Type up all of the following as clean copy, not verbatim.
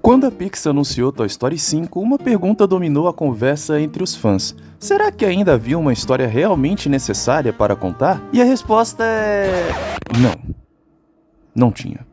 Quando a Pixar anunciou Toy Story 5, uma pergunta dominou a conversa entre os fãs. Será que ainda havia uma história realmente necessária para contar? E a resposta é... não. Não tinha.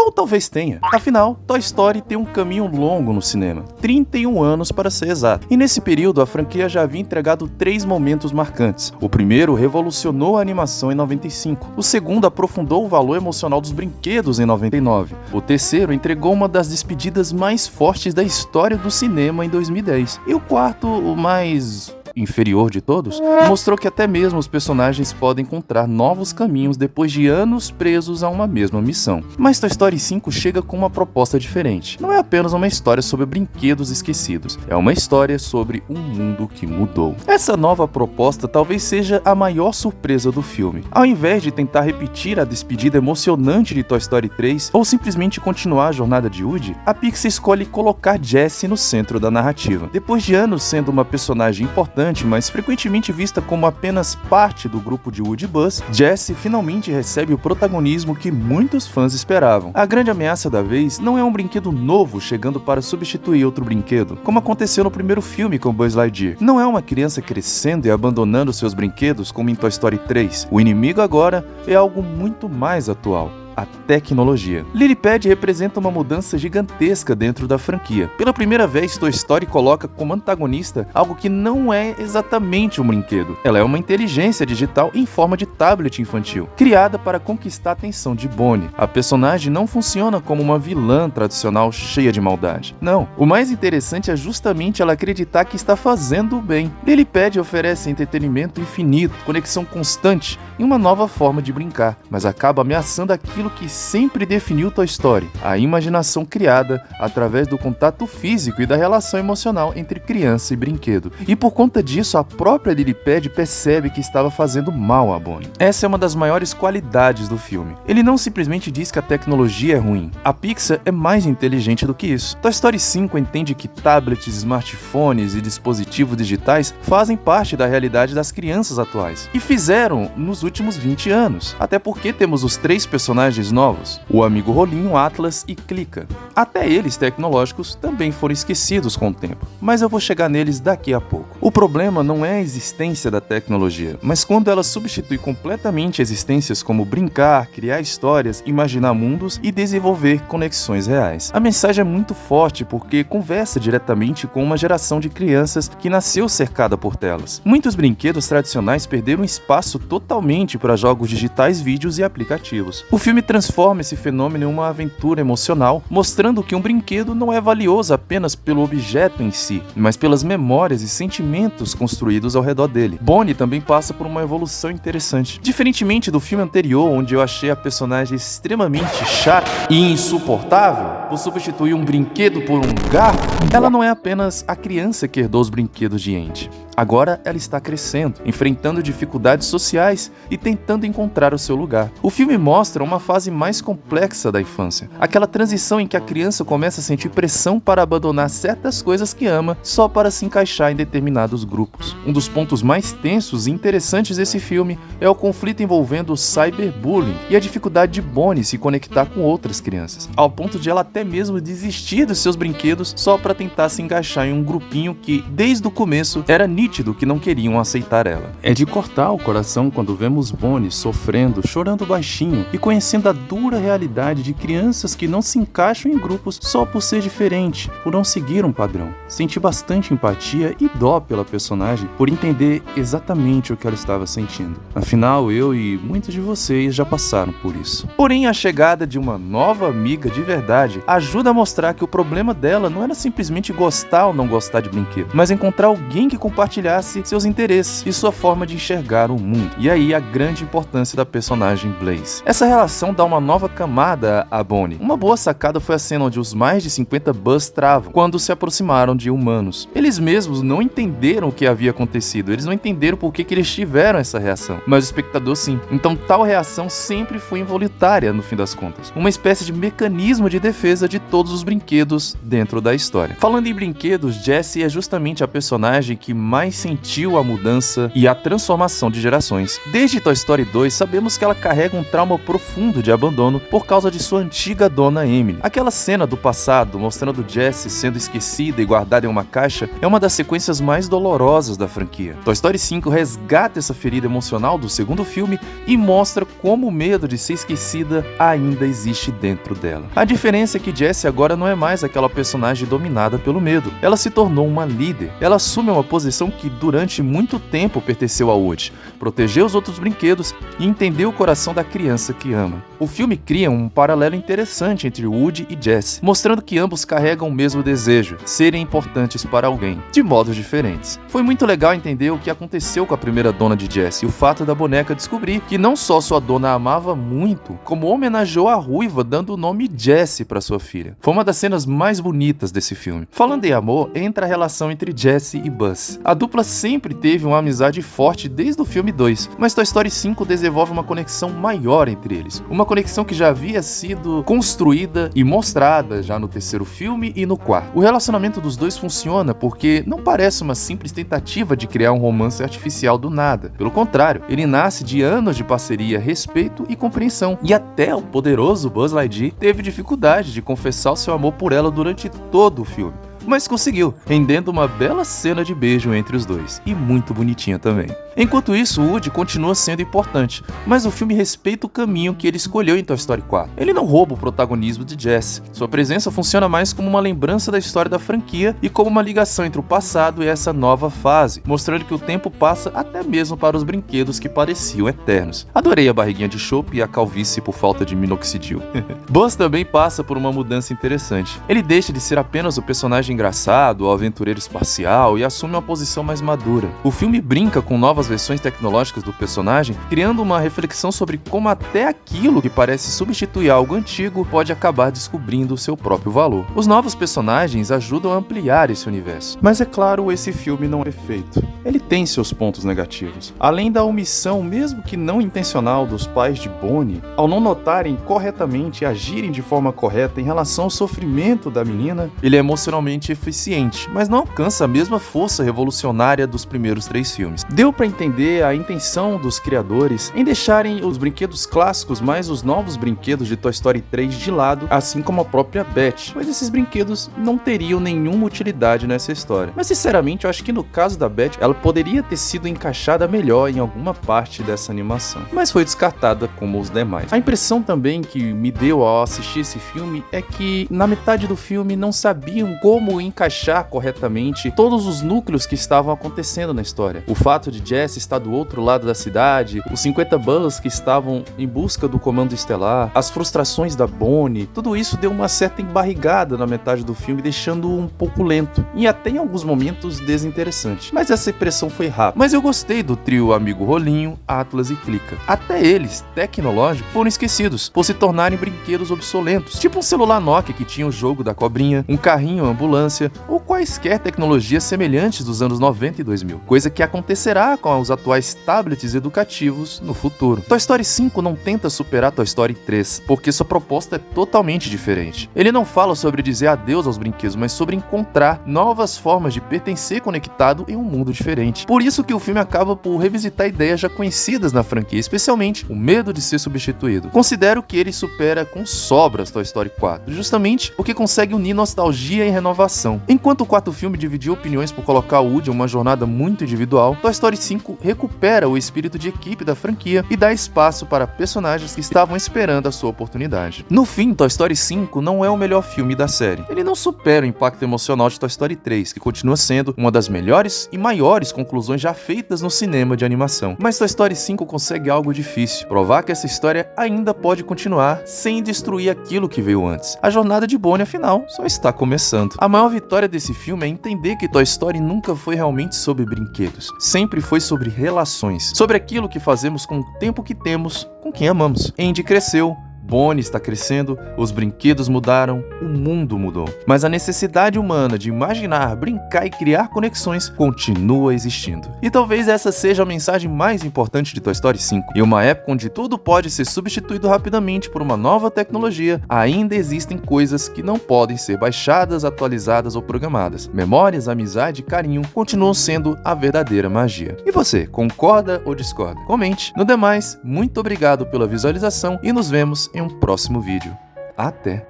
Ou talvez tenha. Afinal, Toy Story tem um caminho longo no cinema. 31 anos para ser exato. E nesse período, a franquia já havia entregado 3 momentos marcantes. O primeiro revolucionou a animação em 95. O segundo aprofundou o valor emocional dos brinquedos em 99. O terceiro entregou uma das despedidas mais fortes da história do cinema em 2010. E o quarto, o mais... inferior de todos, mostrou que até mesmo os personagens podem encontrar novos caminhos depois de anos presos a uma mesma missão. Mas Toy Story 5 chega com uma proposta diferente. Não é apenas uma história sobre brinquedos esquecidos, é uma história sobre um mundo que mudou. Essa nova proposta talvez seja a maior surpresa do filme. Ao invés de tentar repetir a despedida emocionante de Toy Story 3 ou simplesmente continuar a jornada de Woody, a Pixar escolhe colocar Jessie no centro da narrativa. Depois de anos sendo uma personagem importante, mas frequentemente vista como apenas parte do grupo de Woody e Buzz, Jessie finalmente recebe o protagonismo que muitos fãs esperavam. A grande ameaça da vez não é um brinquedo novo chegando para substituir outro brinquedo, como aconteceu no primeiro filme com Buzz Lightyear. Não é uma criança crescendo e abandonando seus brinquedos como em Toy Story 3. O inimigo agora é algo muito mais atual. A tecnologia. Lily Pad representa uma mudança gigantesca dentro da franquia. Pela primeira vez, Toy Story coloca como antagonista algo que não é exatamente um brinquedo. Ela é uma inteligência digital em forma de tablet infantil, criada para conquistar a atenção de Bonnie. A personagem não funciona como uma vilã tradicional cheia de maldade. Não. O mais interessante é justamente ela acreditar que está fazendo o bem. Lily Pad oferece entretenimento infinito, conexão constante e uma nova forma de brincar, mas acaba ameaçando aquilo que sempre definiu Toy Story, a imaginação criada através do contato físico e da relação emocional entre criança e brinquedo. E por conta disso, a própria Lily Pad percebe que estava fazendo mal a Bonnie. Essa é uma das maiores qualidades do filme. Ele não simplesmente diz que a tecnologia é ruim. A Pixar é mais inteligente do que isso. Toy Story 5 entende que tablets, smartphones e dispositivos digitais fazem parte da realidade das crianças atuais. E fizeram nos últimos 20 anos. Até porque temos os 3 personagens novos, o amigo Rolinho, Atlas e Clica. Até eles tecnológicos também foram esquecidos com o tempo, mas eu vou chegar neles daqui a pouco. O problema não é a existência da tecnologia, mas quando ela substitui completamente existências como brincar, criar histórias, imaginar mundos e desenvolver conexões reais. A mensagem é muito forte porque conversa diretamente com uma geração de crianças que nasceu cercada por telas. Muitos brinquedos tradicionais perderam espaço totalmente para jogos digitais, vídeos e aplicativos. O filme transforma esse fenômeno em uma aventura emocional, mostrando que um brinquedo não é valioso apenas pelo objeto em si, mas pelas memórias e sentimentos construídos ao redor dele. Bonnie também passa por uma evolução interessante. Diferentemente do filme anterior, onde eu achei a personagem extremamente chata e insuportável, por substituir um brinquedo por um garfo, ela não é apenas a criança que herdou os brinquedos de Andy. Agora ela está crescendo, enfrentando dificuldades sociais e tentando encontrar o seu lugar. O filme mostra uma fase mais complexa da infância, aquela transição em que a criança começa a sentir pressão para abandonar certas coisas que ama só para se encaixar em determinados grupos. Um dos pontos mais tensos e interessantes desse filme é o conflito envolvendo o cyberbullying e a dificuldade de Bonnie se conectar com outras crianças, ao ponto de ela até mesmo desistir dos seus brinquedos só para tentar se encaixar em um grupinho que, desde o começo, era nítido que não queriam aceitar ela. É de cortar o coração quando vemos Bonnie sofrendo, chorando baixinho e conhecendo a dura realidade de crianças que não se encaixam em grupos só por ser diferente, por não seguir um padrão. Senti bastante empatia e dó pela personagem por entender exatamente o que ela estava sentindo. Afinal, eu e muitos de vocês já passaram por isso. Porém, a chegada de uma nova amiga de verdade ajuda a mostrar que o problema dela não era simplesmente gostar ou não gostar de brinquedo, mas encontrar alguém que compartilhasse seus interesses e sua forma de enxergar o mundo. E aí a grande importância da personagem Blaze. Essa relação dá uma nova camada a Bonnie. Uma boa sacada foi a cena onde os mais de 50 Buzz travam quando se aproximaram de humanos. Eles mesmos não entenderam o que havia acontecido, eles não entenderam por que eles tiveram essa reação, mas o espectador sim. Então tal reação sempre foi involuntária no fim das contas, uma espécie de mecanismo de defesa riqueza de todos os brinquedos dentro da história. Falando em brinquedos, Jessie é justamente a personagem que mais sentiu a mudança e a transformação de gerações. Desde Toy Story 2, sabemos que ela carrega um trauma profundo de abandono por causa de sua antiga dona Emily. Aquela cena do passado mostrando Jessie sendo esquecida e guardada em uma caixa é uma das sequências mais dolorosas da franquia. Toy Story 5 resgata essa ferida emocional do segundo filme e mostra como o medo de ser esquecida ainda existe dentro dela. A diferença é que Jessie agora não é mais aquela personagem dominada pelo medo. Ela se tornou uma líder. Ela assume uma posição que durante muito tempo pertenceu a Woody, proteger os outros brinquedos e entender o coração da criança que ama. O filme cria um paralelo interessante entre Woody e Jessie, mostrando que ambos carregam o mesmo desejo, serem importantes para alguém, de modos diferentes. Foi muito legal entender o que aconteceu com a primeira dona de Jessie e o fato da boneca descobrir que não só sua dona a amava muito, como homenageou a ruiva dando o nome Jessie para sua filha. Foi uma das cenas mais bonitas desse filme. Falando em amor, entra a relação entre Jessie e Buzz. A dupla sempre teve uma amizade forte desde o filme 2, mas Toy Story 5 desenvolve uma conexão maior entre eles. Uma conexão que já havia sido construída e mostrada já no terceiro filme e no quarto. O relacionamento dos dois funciona porque não parece uma simples tentativa de criar um romance artificial do nada. Pelo contrário, ele nasce de anos de parceria, respeito e compreensão. E até o poderoso Buzz Lightyear teve dificuldade de confessar o seu amor por ela durante todo o filme. Mas conseguiu, rendendo uma bela cena de beijo entre os dois, e muito bonitinha também. Enquanto isso, Woody continua sendo importante, mas o filme respeita o caminho que ele escolheu em Toy Story 4. Ele não rouba o protagonismo de Jessie. Sua presença funciona mais como uma lembrança da história da franquia e como uma ligação entre o passado e essa nova fase, mostrando que o tempo passa até mesmo para os brinquedos que pareciam eternos. Adorei a barriguinha de chope e a calvície por falta de minoxidil. Buzz também passa por uma mudança interessante. Ele deixa de ser apenas o personagem engraçado, o aventureiro espacial e assume uma posição mais madura. O filme brinca com novas versões tecnológicas do personagem, criando uma reflexão sobre como até aquilo que parece substituir algo antigo pode acabar descobrindo o seu próprio valor. Os novos personagens ajudam a ampliar esse universo. Mas é claro, esse filme não é perfeito. Ele tem seus pontos negativos. Além da omissão, mesmo que não intencional, dos pais de Bonnie, ao não notarem corretamente e agirem de forma correta em relação ao sofrimento da menina, ele é emocionalmente eficiente, mas não alcança a mesma força revolucionária dos primeiros 3 filmes. Deu pra entender a intenção dos criadores em deixarem os brinquedos clássicos mais os novos brinquedos de Toy Story 3 de lado, assim como a própria Beth, pois esses brinquedos não teriam nenhuma utilidade nessa história. Mas sinceramente, eu acho que no caso da Beth, ela poderia ter sido encaixada melhor em alguma parte dessa animação, mas foi descartada como os demais. A impressão também que me deu ao assistir esse filme é que na metade do filme não sabiam como encaixar corretamente todos os núcleos que estavam acontecendo na história. O fato de Jessie estar do outro lado da cidade, os 50 Buzz que estavam em busca do comando estelar, as frustrações da Bonnie, tudo isso deu uma certa embarrigada na metade do filme, deixando um pouco lento e até em alguns momentos desinteressante. Mas essa impressão foi rápida. Mas eu gostei do trio Amigo Rolinho, Atlas e Clica. Até eles, tecnológicos, foram esquecidos por se tornarem brinquedos obsolentos, tipo um celular Nokia que tinha o jogo da cobrinha, um carrinho ambulância ou quaisquer tecnologias semelhantes dos anos 90 e 2000, coisa que acontecerá com os atuais tablets educativos no futuro. Toy Story 5 não tenta superar Toy Story 3, porque sua proposta é totalmente diferente. Ele não fala sobre dizer adeus aos brinquedos, mas sobre encontrar novas formas de pertencer conectado em um mundo diferente. Por isso que o filme acaba por revisitar ideias já conhecidas na franquia, especialmente o medo de ser substituído. Considero que ele supera com sobras Toy Story 4, justamente porque consegue unir nostalgia e renovação. Enquanto o quarto filme dividiu opiniões por colocar o Woody em uma jornada muito individual, Toy Story 5 recupera o espírito de equipe da franquia e dá espaço para personagens que estavam esperando a sua oportunidade. No fim, Toy Story 5 não é o melhor filme da série. Ele não supera o impacto emocional de Toy Story 3, que continua sendo uma das melhores e maiores conclusões já feitas no cinema de animação. Mas Toy Story 5 consegue algo difícil: provar que essa história ainda pode continuar sem destruir aquilo que veio antes. A jornada de Bonnie, afinal, só está começando. A maior vitória desse filme é entender que Toy Story nunca foi realmente sobre brinquedos. Sempre foi sobre relações. Sobre aquilo que fazemos com o tempo que temos com quem amamos. Andy cresceu, Bonnie está crescendo, os brinquedos mudaram, o mundo mudou. Mas a necessidade humana de imaginar, brincar e criar conexões continua existindo. E talvez essa seja a mensagem mais importante de Toy Story 5. Em uma época onde tudo pode ser substituído rapidamente por uma nova tecnologia, ainda existem coisas que não podem ser baixadas, atualizadas ou programadas. Memórias, amizade e carinho continuam sendo a verdadeira magia. E você, concorda ou discorda? Comente. No demais, muito obrigado pela visualização e nos vemos em um próximo vídeo. Até!